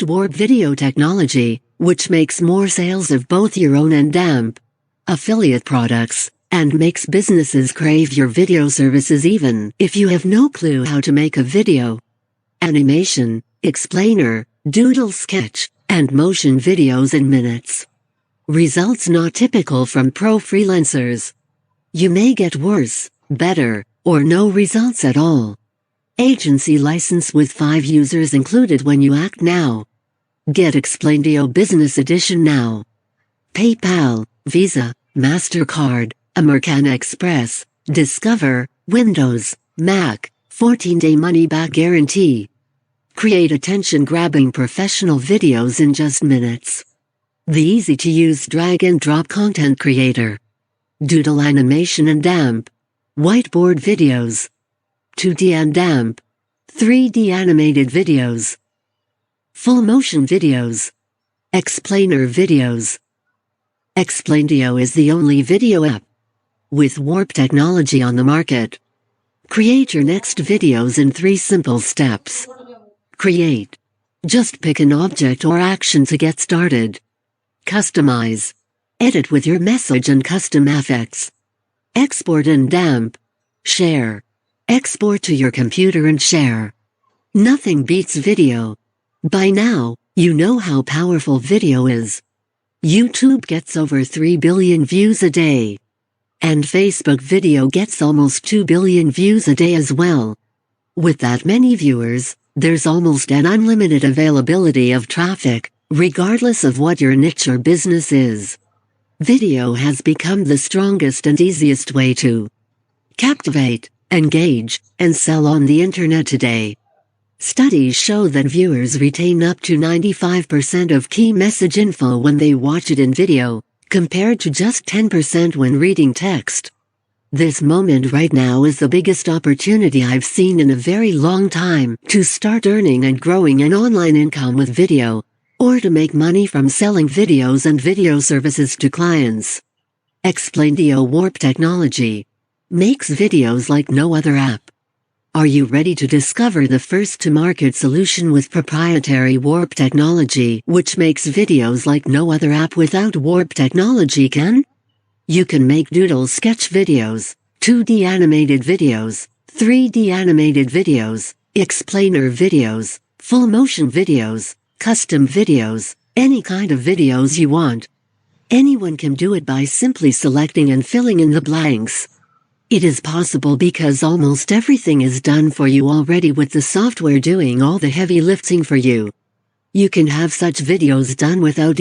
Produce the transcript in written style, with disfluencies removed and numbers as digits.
Warp video technology, which makes more sales of both your own and DAMP affiliate products, and makes businesses crave your video services even if you have no clue how to make a video. Animation, explainer, doodle sketch, and motion videos in minutes. Results not typical from pro freelancers. You may get worse, better, or no results at all. Agency license with 5 users included when you act now. Get Explaindio Business Edition now. PayPal, Visa, MasterCard, American Express, Discover, Windows, Mac, 14-day money-back guarantee. Create attention-grabbing professional videos in just minutes. The easy-to-use drag-and-drop content creator. Doodle animation and DAMP. Whiteboard videos. 2D and DAMP. 3D animated videos. Full motion videos. Explainer videos. Explaindio is the only video app with warp technology on the market. Create your next videos in 3 simple steps. Create. Just pick an object or action to get started. Customize. Edit with your message and custom effects. Export and DAMP. Share. Export to your computer and share. Nothing beats video. By now, you know how powerful video is. YouTube gets over 3 billion views a day. And Facebook video gets almost 2 billion views a day as well. With that many viewers, there's almost an unlimited availability of traffic, regardless of what your niche or business is. Video has become the strongest and easiest way to captivate, engage, and sell on the internet today. Studies show that viewers retain up to 95% of key message info when they watch it in video, compared to just 10% when reading text. This moment right now is the biggest opportunity I've seen in a very long time to start earning and growing an online income with video, or to make money from selling videos and video services to clients. Explaindio Warp Technology makes videos like no other app. Are you ready to discover the first-to-market solution with proprietary warp technology, which makes videos like no other app without warp technology can? You can make doodle sketch videos, 2D animated videos, 3D animated videos, explainer videos, full motion videos, custom videos, any kind of videos you want. Anyone can do it by simply selecting and filling in the blanks. It is possible because almost everything is done for you already with the software doing all the heavy lifting for you. You can have such videos done without